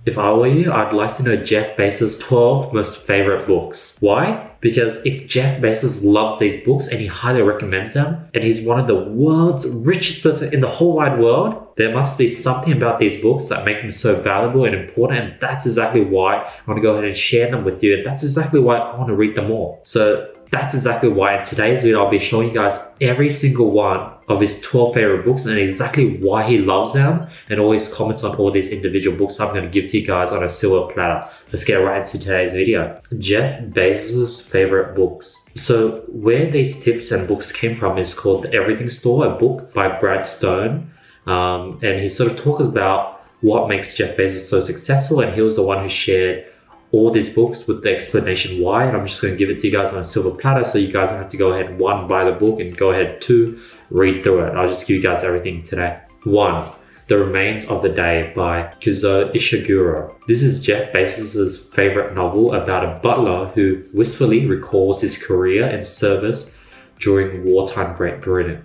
If I were you, I'd like to know Jeff Bezos' 12 most favorite books. Why? Because if Jeff Bezos loves these books and he highly recommends them, and he's one of the world's richest person in the whole wide world, there must be something about these books that make them so valuable and important, and that's exactly why I want to go ahead and share them with you, and that's exactly why I want to read them all. So that's exactly why in today's video I'll be showing you guys every single one of his 12 favorite books and exactly why he loves them and all his comments on all these individual books I'm going to give to you guys on a silver platter. Let's get right into today's video. Jeff Bezos' favorite books. So where these tips and books came from is called The Everything Store, a book by Brad Stone. And he sort of talks about what makes Jeff Bezos so successful, and he was the one who shared all these books with the explanation why, and I'm just going to give it to you guys on a silver platter so you guys don't have to go ahead and 1, buy the book, and go ahead 2, read through it. I'll just give you guys everything today. 1. The Remains of the Day by Kazuo Ishiguro. This is Jeff Bezos' favorite novel about a butler who wistfully recalls his career and service during wartime Great Britain.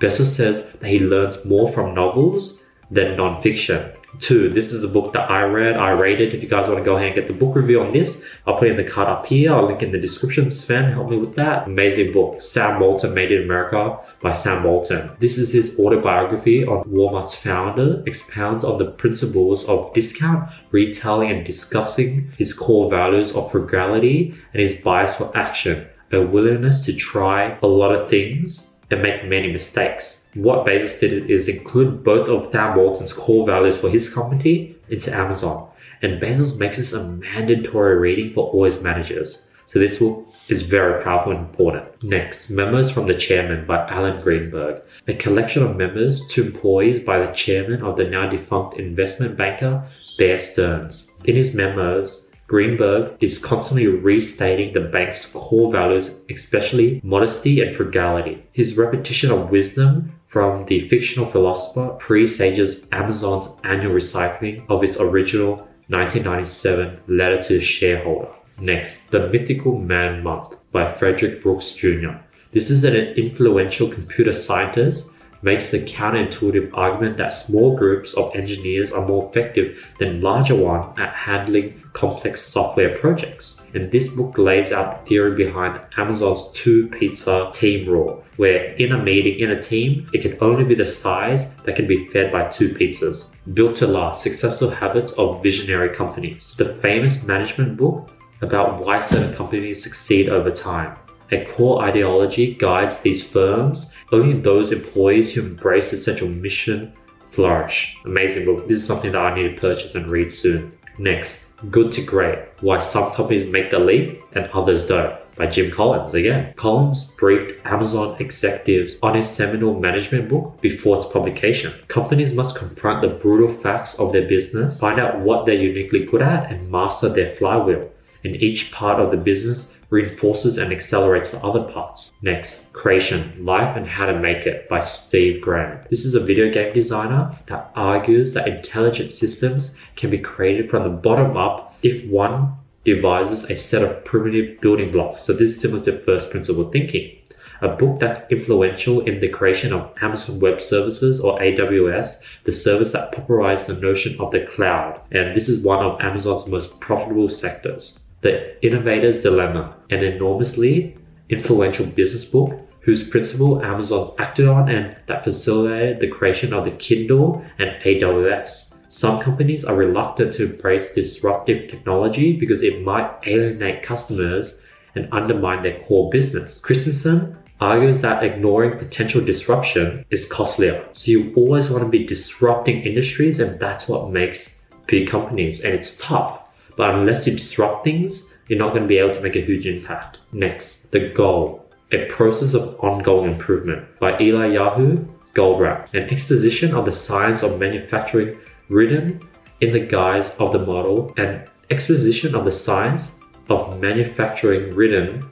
Bezos says that he learns more from novels than non-fiction. 2. This is a book that I read. I rated. If you guys want to go ahead and get the book review on this, I'll put it in the card up here. I'll link in the description. Sven, help me with that. Amazing book. Sam Walton, Made in America by Sam Walton. This is his autobiography on Walmart's founder, expounds on the principles of discount, retailing, and discussing his core values of frugality and his bias for action, a willingness to try a lot of things and make many mistakes. What Bezos did is include both of Sam Walton's core values for his company into Amazon. And Bezos makes this a mandatory reading for all his managers. So this book is very powerful and important. Next, Memos from the Chairman by Alan Greenberg. A collection of memos to employees by the chairman of the now defunct investment banker Bear Stearns. In his memos, Greenberg is constantly restating the bank's core values, especially modesty and frugality. His repetition of wisdom from the fictional philosopher presages Amazon's annual recycling of its original 1997 letter to the shareholder. Next, The Mythical Man Month by Frederick Brooks Jr. This is an influential computer scientist makes the counterintuitive argument that small groups of engineers are more effective than larger ones at handling complex software projects. And this book lays out the theory behind Amazon's 2-pizza team rule, where in a meeting, in a team, it can only be the size that can be fed by 2 pizzas. Built to Last, Successful Habits of Visionary Companies. The famous management book about why certain companies succeed over time. A core ideology guides these firms. Only those employees who embrace the central mission flourish. Amazing book. This is something that I need to purchase and read soon. Next, Good to Great, Why Some Companies Make the Leap and Others Don't by Jim Collins again. Collins briefed Amazon executives on his seminal management book before its publication. Companies must confront the brutal facts of their business, find out what they're uniquely good at, and master their flywheel. And each part of the business reinforces and accelerates the other parts. Next, Creation, Life and How to Make It by Steve Graham. This is a video game designer that argues that intelligent systems can be created from the bottom up if one devises a set of primitive building blocks. So this is similar to first principle thinking. A book that's influential in the creation of Amazon Web Services or AWS, the service that popularized the notion of the cloud. And this is one of Amazon's most profitable sectors. The Innovators Dilemma, an enormously influential business book whose principle Amazon's acted on and that facilitated the creation of the Kindle and AWS. Some companies are reluctant to embrace disruptive technology because it might alienate customers and undermine their core business. Christensen argues that ignoring potential disruption is costlier. So you always want to be disrupting industries, and that's what makes big companies, and it's tough. But unless you disrupt things, you're not going to be able to make a huge impact. Next, The Goal, a process of ongoing improvement by Eliyahu Goldratt, an exposition of the science of manufacturing written in the guise of the model, and exposition of the science of manufacturing written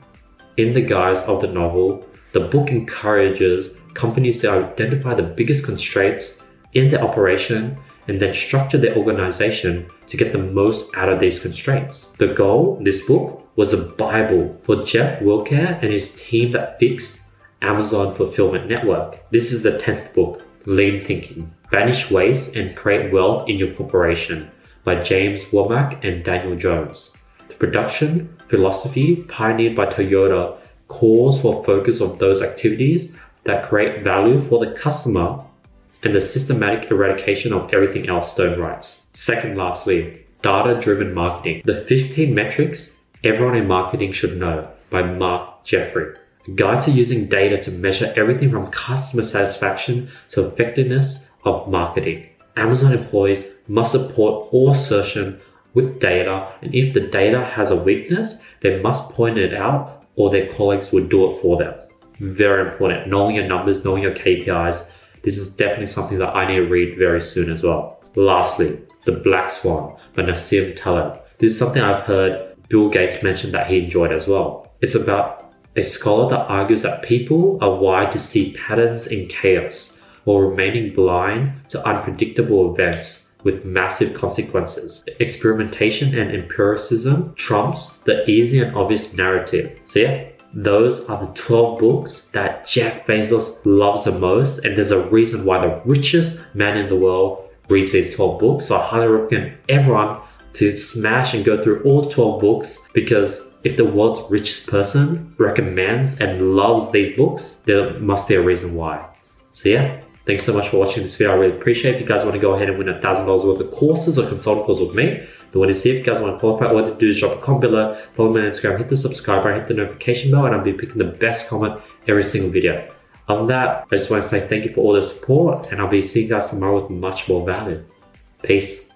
in the guise of the novel. The book encourages companies to identify the biggest constraints in their operation and then structure their organization to get the most out of these constraints. The Goal, this book, was a Bible for Jeff Wilker and his team that fixed Amazon Fulfillment Network. This is the 10th book, Lean Thinking, Banish Waste and Create Wealth in Your Corporation by James Womack and Daniel Jones. The production philosophy pioneered by Toyota calls for focus on those activities that create value for the customer and the systematic eradication of everything else, Stone writes. Second, lastly, data-driven marketing. The 15 metrics everyone in marketing should know by Mark Jeffery. A guide to using data to measure everything from customer satisfaction to effectiveness of marketing. Amazon employees must support all assertion with data, and if the data has a weakness, they must point it out or their colleagues will do it for them. Very important. Knowing your numbers, knowing your KPIs. This is definitely something that I need to read very soon as well. Lastly, The Black Swan by Nassim Taleb. This is something I've heard Bill Gates mention that he enjoyed as well. It's about a scholar that argues that people are wired to see patterns in chaos while remaining blind to unpredictable events with massive consequences. Experimentation and empiricism trumps the easy and obvious narrative. So yeah, those are the 12 books that Jeff Bezos loves the most, and there's a reason why the richest man in the world reads these 12 books. So I highly recommend everyone to smash and go through all 12 books, because if the world's richest person recommends and loves these books, there must be a reason why. So yeah, thanks so much for watching this video. I really appreciate it. If you guys want to go ahead and win $1,000 worth of courses or consulting calls with me, the one to see. If you guys want to qualify, all you have to do is drop a comment below, follow me on Instagram, hit the subscribe button, hit the notification bell, and I'll be picking the best comment every single video. Other than that, I just want to say thank you for all the support, and I'll be seeing you guys tomorrow with much more value. Peace.